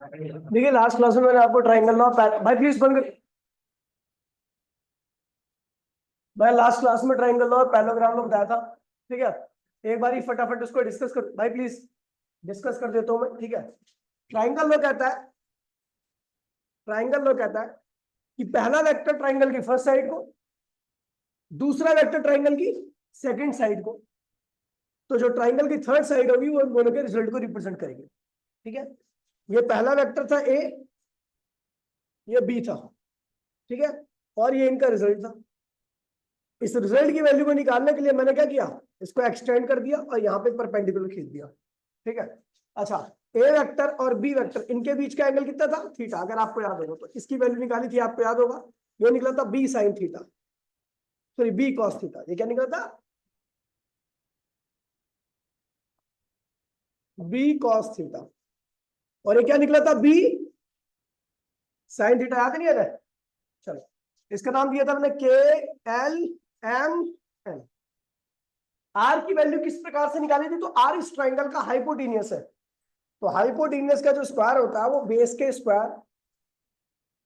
देखिए last class में मैंने आपको ट्राइंगल लॉ भाई प्लीज बंद कर। मैं लास्ट क्लास में ट्राइंगल लॉ और पैरेललोग्राम में बताया था। ठीक है, एक बार ही फटाफट उसको डिस्कस कर भाई प्लीज, डिस्कस कर देता हूं मैं। ठीक है, ट्राइंगल लॉ कहता है, ट्राइंगल लॉ कहता है कि पहला वेक्टर ट्राइंगल की फर्स्ट साइड को, दूसरा वेक्टर ट्राइंगल की सेकंड साइड को, तो जो ट्राइंगल की थर्ड साइड होगी वो दोनों के रिजल्ट को रिप्रेजेंट करेगी। ठीक है, ये पहला वेक्टर था ए, ये बी था। ठीक है, और ये इनका रिजल्ट था। इस रिजल्ट की वैल्यू को निकालने के लिए मैंने क्या किया, इसको एक्सटेंड कर दिया और यहाँ पे परपेंडिकुलर खींच दिया। ठीक है, अच्छा, ए वेक्टर और बी वेक्टर इनके बीच का एंगल कितना था, थीटा। अगर आपको याद होगा तो इसकी वैल्यू निकाली थी, आपको याद होगा, ये निकला था B sine theta, sorry B cos theta. ये क्या निकला था, बी कॉस थीटा। और ये क्या निकला था, बी साइन थीटा। याद नहीं है? चलो, इसका नाम दिया था मैंने के एल एम एन। आर की वैल्यू किस प्रकार से निकाली थी, तो आर इस ट्राइंगल का हाइपोटेनियस है। तो हाइपोटेनियस का जो स्क्वायर होता है वो बेस के स्क्वायर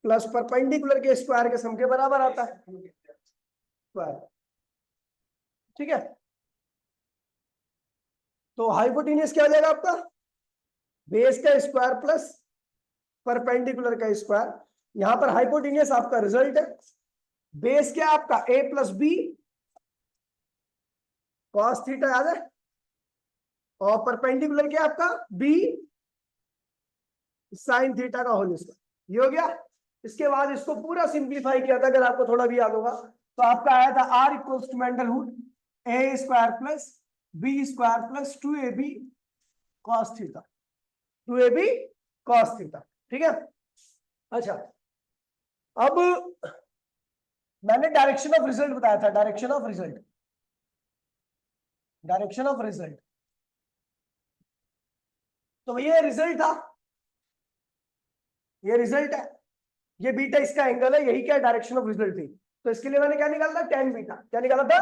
प्लस परपेंडिकुलर के स्क्वायर के सम के बराबर आता है स्क्वायर। ठीक है, तो हाइपोटेनियस क्या हो जाएगा आपका, बेस का स्क्वायर प्लस परपेंडिकुलर का स्क्वायर। यहां पर हाइपोटेनियस आपका रिजल्ट है। बेस क्या आपका ए प्लस बी कॉस थीटा, याद है, और परपेंडिकुलर क्या आपका बी साइन थीटा का होल स्क्वायर। ये हो गया। इसके बाद इसको पूरा सिंप्लीफाई किया था, अगर आपको थोड़ा भी याद होगा, तो आपका आया था आर इक्वल्स टू मैंडल root A square plus B square plus 2ab cos theta, 2ab cos theta. ठीक है, अच्छा, अब मैंने डायरेक्शन ऑफ रिजल्ट बताया था, direction of result, direction of result. तो ये रिजल्ट था, ये रिजल्ट है, ये बीटा इसका एंगल है, यही क्या डायरेक्शन ऑफ रिजल्ट थी। तो इसके लिए मैंने क्या निकाला था, टेन बीटा। क्या निकाला था,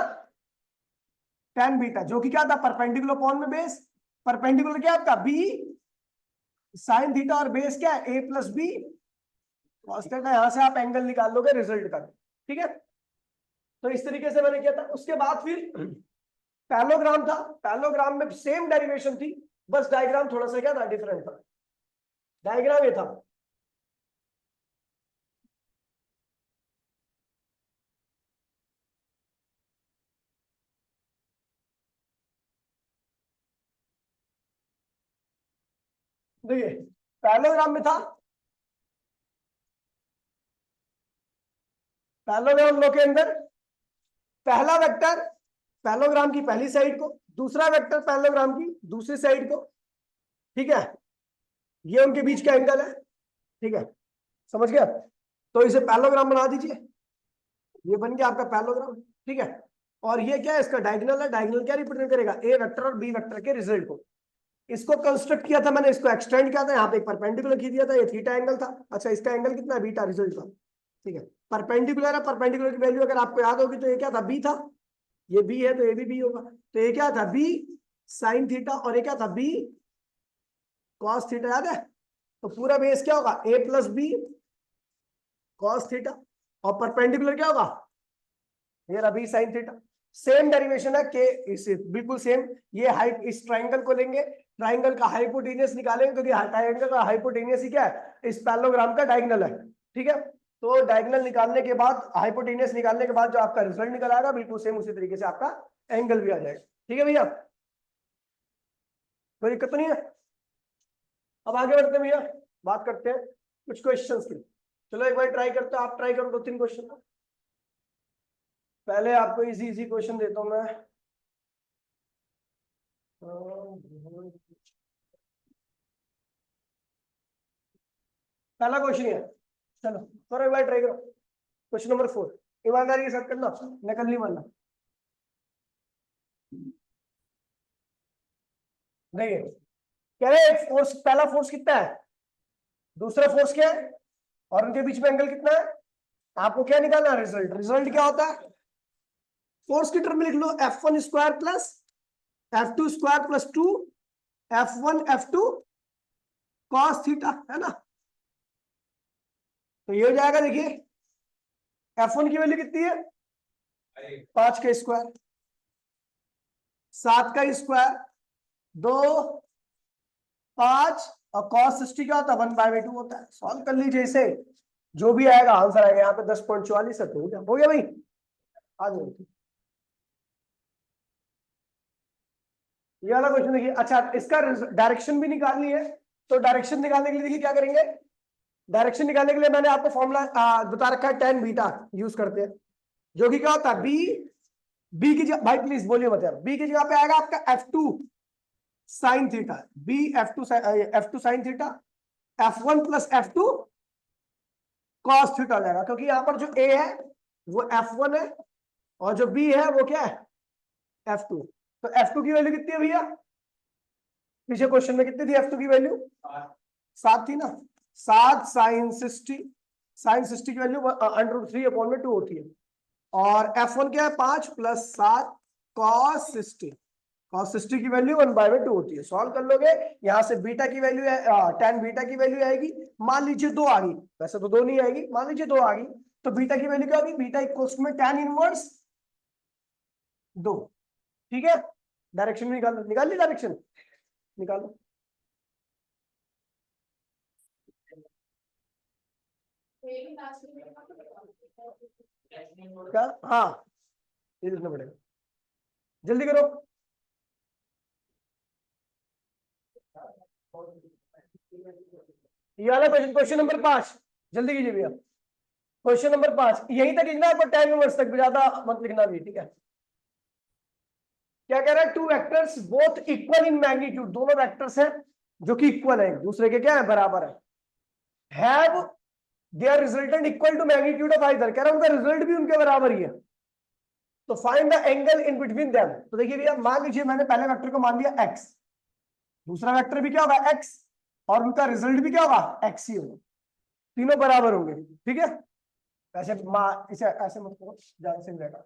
टेन बीटा, जो कि क्या था, परपेंडिकुलर अपॉन में बेस। परपेंडिकुलर क्या आपका बी साइन थीटा और बेस क्या है ए प्लस बी कॉस थीटा। यहां से आप एंगल निकाल लोगे रिजल्ट का। ठीक है, तो इस तरीके से मैंने किया था। उसके बाद फिर पैरेललोग्राम था, पैरेललोग्राम में सेम डेरिवेशन थी, बस डायग्राम थोड़ा सा क्या था, डिफरेंट था। डायग्राम ये था, देखिए पैरेललोग्राम में था, पैरेललोग्राम लो के अंदर पहला वेक्टर पैरेललोग्राम की पहली साइड को, दूसरा वेक्टर पैरेललोग्राम की दूसरी साइड को। ठीक है, ये उनके बीच का एंगल है। ठीक है, समझ गया? तो इसे पैरेललोग्राम बना दीजिए, ये बन गया आपका पैरेललोग्राम। ठीक है, और ये क्या है, इसका डायगोनल है। डायगोनल क्या रिप्रेजेंट करेगा, ए वेक्टर और बी वेक्टर के रिजल्ट को। इसको कंस्ट्रक्ट किया था मैंने, इसको एक्सटेंड किया था, यहाँ पे एक परपेंडिकुलर खींच दिया था, ये थीटा एंगल था। अच्छा, इसका एंगल कितना है, बीटा, रिजल्ट का। ठीक है, परपेंडिकुलर है, परपेंडिकुलर की वैल्यू अगर आपको याद होगी तो ये क्या था, बी था, ये बी है तो ये भी बी होगा। तो ये क्या था, बी साइन थीटा, और ये क्या था, बी कॉस थीटा, याद है। तो पूरा बेस क्या होगा, A plus B cos theta, और परपेंडिकुलर क्या होगा, ये रहा B sine theta. Same derivation है के, इस बिल्कुल सेम। ये हाइट, इस ट्राइंगल को लेंगे, ट्राइंगल का हाइपोटेनियस निकालेंगे, क्योंकि ट्राइंगल का हाइपोटेनियस ही क्या है, इस पैरेललोग्राम का डायगोनल है। ठीक है, तो डायगोनल निकालने के बाद, हाइपोटेनियस निकालने के बाद जो आपका रिजल्ट निकल आएगा, बिल्कुल सेम उसी तरीके से आपका एंगल भी आ जाएगा। ठीक है भैया, कोई दिक्कत तो नहीं है? अब आगे बढ़ते हैं भैया, बात करते हैं कुछ क्वेश्चंस की। चलो एक बार ट्राई करते हो, आप ट्राई करो 2-3 क्वेश्चन। पहले आपको इजी इजी क्वेश्चन देता हूं मैं। पहला क्वेश्चन है, चलो करो एक बार ट्राई करो। क्वेश्चन नंबर 4, ईमानदारी के साथ करना, नकल नहीं मानना। देखिए, कह रहे फोर्स, पहला फोर्स कितना है, दूसरा फोर्स क्या है, और उनके बीच में एंगल कितना है। आपको क्या निकालना है, रिजल्ट। रिजल्ट क्या होता है, फोर्स की टर्म में लिख लो, F1 square plus F2 square plus 2 F1 F2 cos theta, है ना। तो ये हो जाएगा, देखिए F1 की वैल्यू कितनी है 5 का स्क्वायर, 7 का स्क्वायर 2 5 और cos 60 क्या होता है 1/2 होता है। सॉल्व कर लीजिए इसे, जो भी आएगा आंसर आएगा यहाँ पे 10.44 है। तो हो गया भाई, आ जाओ। ये वाला क्वेश्चन देखिए। अच्छा, इसका डायरेक्शन भी निकालनी है, तो डायरेक्शन निकालने के लिए देखिए क्या करेंगे। डायरेक्शन निकालने के लिए मैंने आपको फॉर्मूला बता रखा है, tan बीटा यूज करते हैं, जो कि क्या होता है बी की जगह, भाई प्लीज बोलिए मत यार, बी की जगह पे आएगा आपका F2 sine theta, B F2 sine theta, F1 plus F2 cos theta हो जाएगा, क्योंकि यहां पर जो A है वो F1 है और जो B है वो क्या है F2। तो F2 की वैल्यू कितनी है भैया, पीछे क्वेश्चन में कितनी थी F2 की वैल्यू 7 थी ना, 7 साइन 60, साइन 60 की वैल्यू √3/2 होती है, और F1 क्या है 5 प्लस 7 cos 60, cos 60 की वैल्यू 1/2 होती है। सॉल्व कर लोगे, यहां से बीटा की वैल्यू है tan बीटा की वैल्यू आएगी, मान लीजिए 2 आ गई, वैसे तो 2 नहीं आएगी, मान लीजिए 2 आ गई, तो बीटा की वैल्यू क्या होगी, बीटा इक्वल्स में tan इनवर्स 2। ठीक है, डायरेक्शन निकाल ली डायरेक्शन, निकालो। क्या, हाँ ये लिखना पड़ेगा, जल्दी करो। ये वाला क्वेश्चन, क्वेश्चन नंबर 5, जल्दी कीजिए भैया। क्वेश्चन नंबर 5 यहीं तक लिखना है, आपको tan इनवर्स तक, ज्यादा मत लिखना भी, ठीक है। क्या कह रहा है, two vectors both equal in magnitude, दोनों वेक्टर्स हैं जो कि इक्वल है, एक दूसरे के क्या है बराबर है, have their resultant equal to magnitude of either, कह रहा है उनका रिजल्ट भी उनके बराबर ही है, तो find the angle in between them. तो देखिए भैया, मान लीजिए मैंने पहले वेक्टर को मान लिया x, दूसरा वेक्टर भी क्या होगा x, और उनका रिजल्ट भी क्या होगा x ही होगा, तीनों बराबर होंगे, ठीक है। ऐसे इसे ऐसे मत करो, ज्यादा सही रहेगा,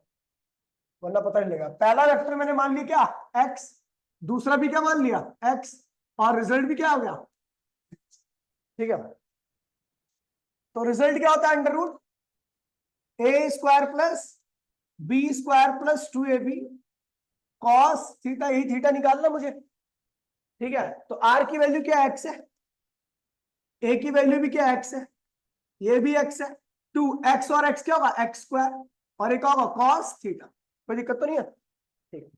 वरना पता नहीं लगेगा। पहला वेक्टर मैंने मान लिया क्या x, दूसरा भी क्या मान लिया x, और रिजल्ट भी क्या हो गया, ठीक है। तो रिजल्ट क्या होता है √a² plus b² plus 2ab cos theta, यही थीटा निकालना मुझे, ठीक है। तो r की वैल्यू क्या x है, a की वैल्यू भी क्या x है, ये भी x है, 2x और x क्या होगा x², और एक होगा cos थीटा, कोई दिक्कत तो नहीं है, ठीक है।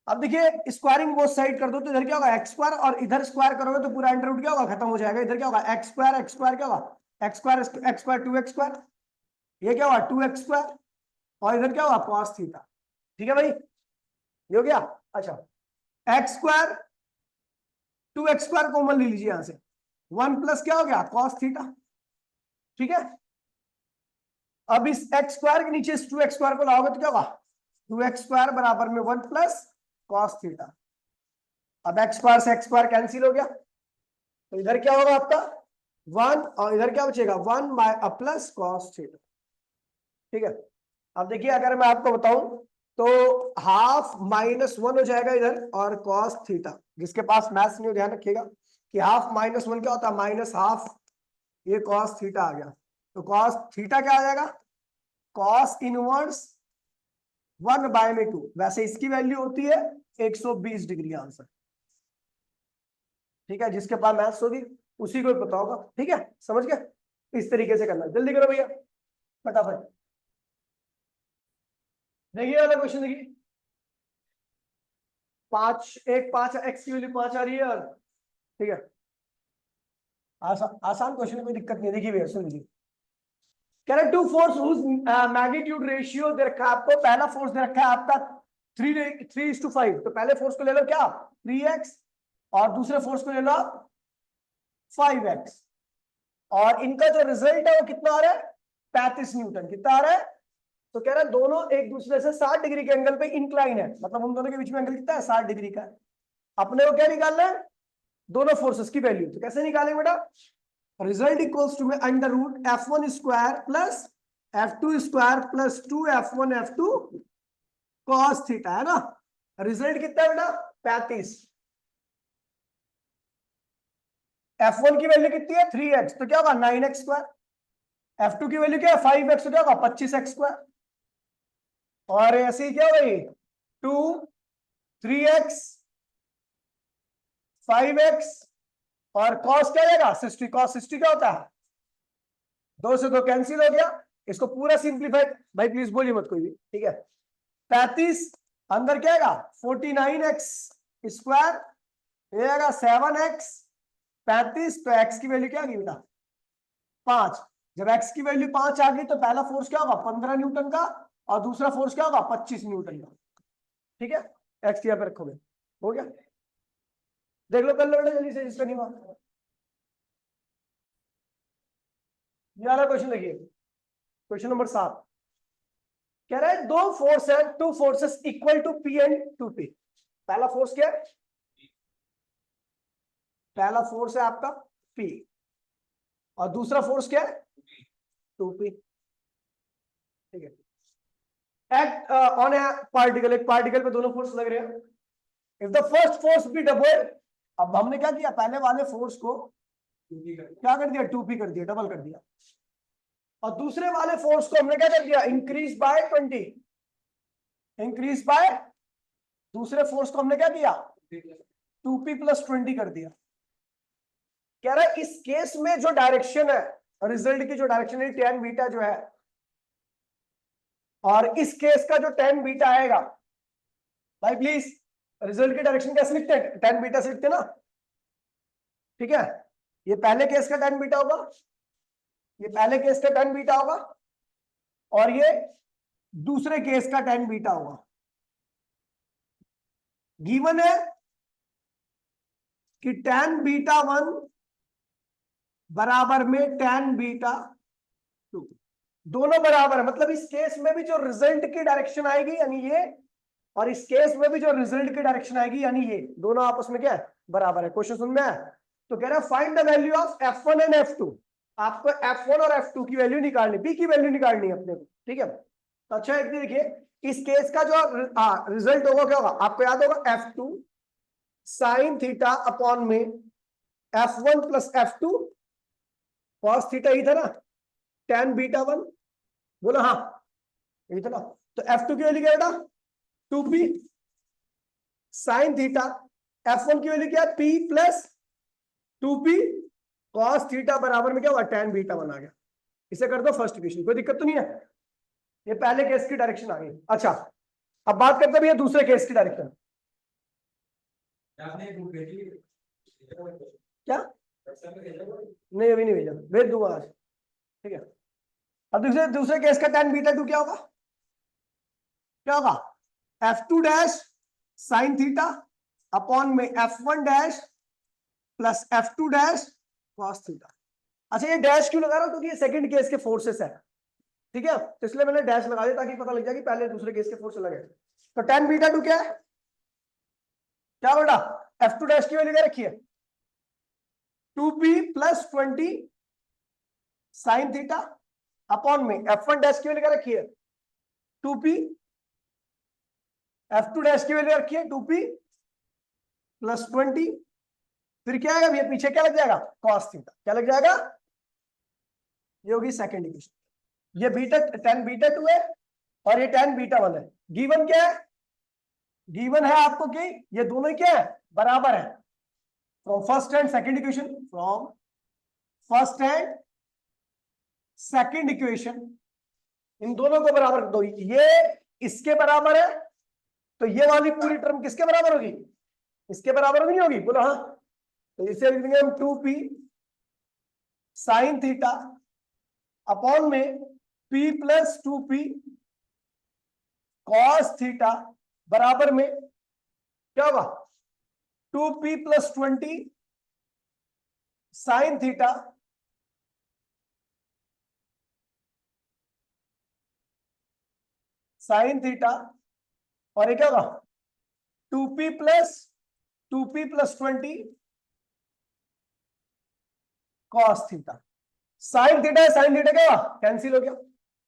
अब देखिए स्क्वायरिंग बोथ साइड कर दो, तो इधर क्या होगा x², और इधर स्क्वायर करोगे तो पूरा अंडर रूट क्या होगा खत्म हो जाएगा, इधर क्या होगा x² क्या होगा x², 2x², ये क्या होगा 2x², और इधर क्या होगा cos थीटा, ठीक है भाई, ये हो गया। अच्छा, x², 2x² कॉमन ले लीजिए यहां से, 1 प्लस क्या हो गया cos थीटा, ठीक है। अब इस x² के नीचे इस 2x² को लाओगे तो क्या होगा 2x² बराबर में 1 प्लस cos थीटा। अब x² से x² कैंसिल हो गया, तो इधर क्या होगा आपका 1, और इधर क्या बचेगा 1 प्लस cos थीटा, ठीक है। अब देखिए अगर मैं आपको बताऊं तो ½ -1 हो जाएगा इधर, और cos थीटा, जिसके पास मैथ्स नहीं हो ध्यान रखिएगा कि ½ -1 क्या होता है -½ ये cos थीटा आ गया, तो cos थीटा क्या आ जाएगा cos इनवर्स 1/2, वैसे इसकी वैल्यू होती है 120 डिग्री आंसर, ठीक है। जिसके पास मैथ्स होगी उसी को पता होगा, ठीक है, समझ गए। इस तरीके से करना, जल्दी करो भैया फटाफट। देखिए वाला क्वेश्चन, देखिए 5 x की वैल्यू 5 आ रही है, और ठीक है आसान क्वेश्चन है, कोई दिक्कत नहीं है। देखिए भैया सुन लीजिए, कह रहे two force whose magnitude ratio दे रखा है आपको, पहला फोर्स दे रखा है आपका 3:5, तो पहले फोर्स को ले लो क्या 3x, और दूसरे फोर्स को ले लो 5x, और इनका जो रिजल्ट है वो कितना आ रहा है 35 न्यूटन, कितना आ रहा है। तो कह रहा है दोनों एक दूसरे से 60 डिग्री के एंगल पे इंक्लाइन है, मतलब उन दोनों के बीच में एंगल कितना है 60 डिग्री का है। अपने को क्या निकालना है दोनों फोर्सेस की वैल्यू, तो कैसे निकालेंगे बेटा, रिजल्ट इक्वल्स टू में √f1² plus f2² plus 2f1f2 cos theta, है ना। रिजल्ट कितना है बेटा 35, f1 की वैल्यू कितनी है 3x, तो क्या होगा 9x², F2 की वैल्यू क्या है 5x, तो क्या होगा 25x²। और ऐसे ही क्या भाई 2 3x 5x और cos क्या आएगा 60। cos 60 क्या होता है 2 से 2 कैंसिल हो गया। इसको पूरा सिंप्लीफाई, भाई प्लीज बोलिए मत कोई भी, ठीक है। 35 अंदर क्या आएगा 49x², ये आएगा 7x 35। तो x की वैल्यू क्या आ गई बेटा 5। जब x की वैल्यू 5 आ गई तो पहला फोर्स क्या होगा 15 न्यूटन का और दूसरा फोर्स क्या होगा 25 न्यूटन का, ठीक है। x यहाँ पे रखोगे, हो गया। देख लो कर लो बेटा जल्दी से जिसका नहीं हुआ। ये वाला क्वेश्चन देखिए, क्वेश्चन नंबर 7 कह रहा है दो फोर्स है, two forces equal to P and 2P। पहला फोर्स क्या है, पहला फोर्स है आपका P और दूसरा फोर्स क्या है 2P, ठीक है। एक्ट ऑन ए पार्टिकल, एक पार्टिकल पे दोनों फोर्स लग रहे हैं। If the first force be double, अब हमने क्या किया पहले वाले फोर्स को क्या कर दिया 2P कर दिया, डबल कर दिया। और दूसरे वाले फोर्स को हमने क्या कर दिया इंक्रीज बाय 20, इंक्रीज बाय, दूसरे फोर्स को हमने क्या किया 2P + 20 कर दिया। कह रहा है इस केस में जो डायरेक्शन है, रिजल्ट की जो डायरेक्शन है tan बीटा जो है, और इस केस का जो tan बीटा आएगा, भाई प्लीज रिजल्ट की डायरेक्शन कैसे लिखते हैं tan बीटा से लिखते हैं ना, ठीक है। ये पहले केस का tan बीटा होगा, ये पहले केस का tan बीटा होगा और ये दूसरे केस का tan बीटा होगा। गिवन है कि tan बीटा 1 बराबर में tan बीटा 2, दोनों बराबर है। मतलब इस केस में भी जो रिजल्ट की डायरेक्शन आएगी यानी ये, और इस केस में भी जो रिजल्ट की डायरेक्शन आएगी यानी ये, दोनों आपस में क्या है बराबर है। क्वेश्चन सुन में है तो कह रहा है find the value of F1 and F2। आपको F1 और F2 की वैल्यू निकालनी, P की वैल्यू निकालनी है अपने को, ठीक है। तो अच्छा एक देखिए इस केस का जो रिजल्ट होगा क्या होगा, आपको याद होगा F2 sin थीटा अपॉन में F1 + F2 cos थीटा ही था ना, tan बीटा 1, बोला हाँ यही था ना। तो F2 की वैल्यू क्या बेटा 2P sin थीटा, F1 की वैल्यू क्या है P + 2P cos थीटा बराबर में क्या हुआ tan बीटा 1 आ गया। इसे कर दो फर्स्ट इक्वेशन, कोई दिक्कत तो नहीं है। ये पहले केस की डायरेक्शन आ गई। अच्छा अब बात करते हैं भैया दूसरे केस की डायरेक्शन। क्या नहीं अभी नहीं भेजा, भेज दूंगा आज, ठीक है। अब दूसरे दूसरे केस का tan बीटा 2 क्या होगा, क्या होगा F2 dash sin theta upon में F1 dash + F2 dash cos theta. अच्छा ये डैश क्यों लगा रहा हूं क्योंकि ये सेकंड केस के फोर्सेस है, ठीक है। तो इसलिए मैंने डैश लगा दिया ताकि पता लग जाए कि पहले दूसरे केस के फोर्स अलग है। तो tan बीटा 2 क्या है, क्या बेटा F2 डैश की वैल्यू क्या रखी है 2P + 20 sin थीटा अपॉन में F1 डैश की वैल्यू क्या रखी है 2P, F2 डैश की वैल्यू रखी है 2P + 20, फिर क्या आएगा भैया पीछे क्या लग जाएगा cos थीटा, क्या लग जाएगा, ये होगी सेकंड इक्वेशन। ये बीटा tan बीटा 2 है और ये tan बीटा 1 है। गिवन क्या है, गिवन है आपको कि ये दोनों क्या है बराबर है। From first and second equation, from first and second equation in दोनों को बराबर कर दो। ये इसके बराबर है तो ये वाली पूरी टर्म किसके बराबर होगी, इसके बराबर नहीं होगी, बोलो हाँ। तो इसे लिख देंगे हम 2P sin थीटा अपॉन में P + 2P cos थीटा बराबर में क्या होगा 2P + 20 sin theta sin theta, और ये क्या होगा 2P + 20 cos theta. sin theta है, sin थीटा क्या होगा कैंसिल हो गया,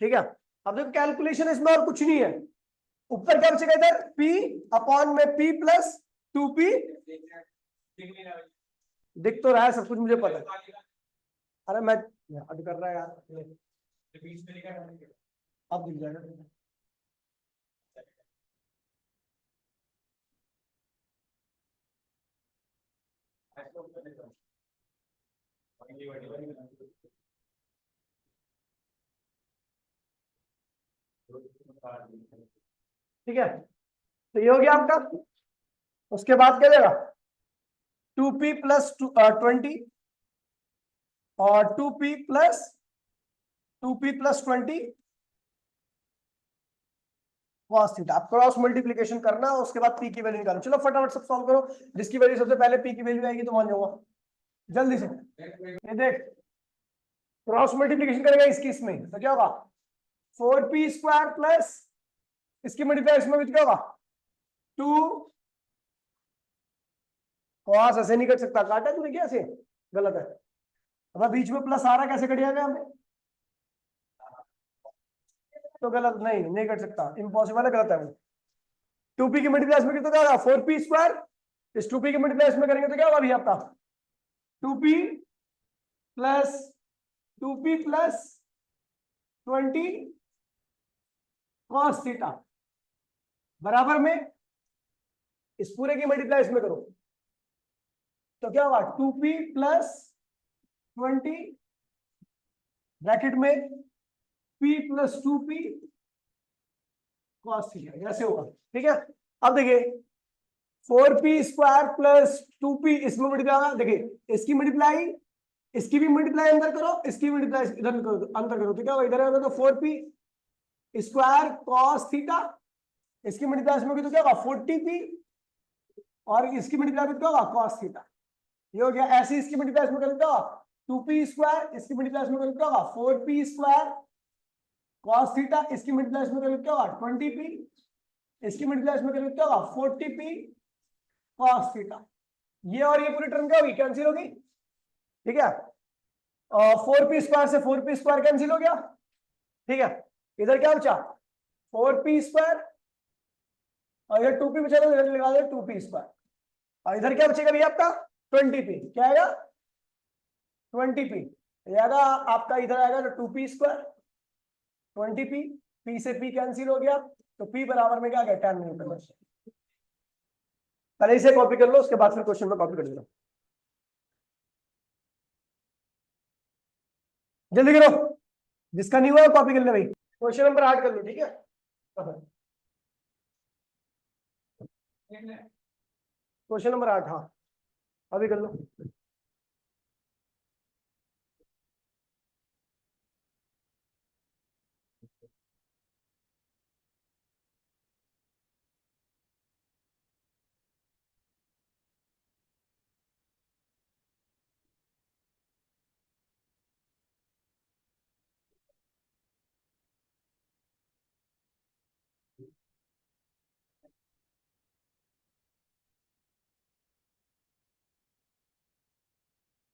ठीक है। अब देखो कैलकुलेशन इसमें और कुछ नहीं है, ऊपर क्या बचेगा इधर P अपॉन में P + 2P, दिख तो रहा है सब कुछ मुझे पता है। अरे मैं याद कर रहा है यार, अब दिख जाएगा। ठीक है, तो ये हो गया आपका। उसके बाद क्या देगा, 2p प्लस 20 और 2p प्लस 20 cos थीटा। आप क्रॉस मल्टीप्लीकेशन करना, उसके बाद p की वैल्यू निकालो। चलो फटाफट सब सॉल्व करो, जिसकी वैल्यू सबसे पहले p की वैल्यू आएगी तो मान जाऊंगा जल्दी से। ये देख, क्रॉस मल्टीप्लीकेशन करेगा इसकी इसमें, तो क्या होगा 4p² प्लस इसकी मल्टीप्लाई इसमें भी, तो क्या होगा 2 cos। ऐसे नहीं कर सकता, काटा तूने क्या, ऐसे गलत है। अब बीच में प्लस आ रहा, कैसे कट जाएगा हमें, तो गलत, नहीं नहीं कर सकता, इम्पॉसिबल है, गलत है वो। 2p की मल्टीप्लाई में कितना होगा 4p²। इस 2p की मल्टीप्लाई में करेंगे तो क्या होगा अभी आपका 2p प्लस 20 cos थीटा बराबर में इस पूरे की मल्टीप्लाई इसमें करो तो क्या होगा 2p प्लस 20 ब्रैकेट में p plus 2p cos theta, ऐसे होगा। ठीक है, अब देखिए 4p² प्लस 2p इसमें मल्टीप्लाई होगा। देखिए इसकी मल्टीप्लाई, इसकी भी मल्टीप्लाई अंदर करो, इसकी मल्टीप्लाई इधर करो, अंदर करो तो क्या होगा, इधर आएगा तो 4p² cos थीटा, इसकी मल्टीप्लाई में तो क्या होगा 40p और इसकी मल्टीप्लाई में क्या होगा cos थीटा। ये हो गया। ऐसे इसकी मल्टीप्लाई में क्या होगा 2p², इसकी मल्टीप्लाई में क्या होगा 4p² cos थीटा, इसकी मल्टीप्लाई में क्या होगा 20p, इसकी मल्टीप्लाई में क्या होगा 40p cos थीटा। ये और ये पूरी टर्म क्या होगी, कैंसिल होगी। ठीक है, 4p² से 4p² कैंसिल हो गया। ठीक है, इधर क्या बचा 4p² और इधर 2p बचा, तो इधर लगा दे 2p²। और इधर क्या बचेगा भैया आपका 20p, क्या आएगा 20p आएगा आपका, इधर आएगा तो 2p², 20p, p से p कैंसिल हो गया तो p बराबर में क्या आ गया 10 न्यूटन। पहले इसे कॉपी कर लो, उसके बाद फिर क्वेश्चन में कॉपी कर देना, जल्दी करो, जिसका नहीं हुआ कॉपी कर ले भाई। क्वेश्चन नंबर 8 कर लो, ठीक है। क्वेश्चन नंबर 8, हाँ अभी कर लो।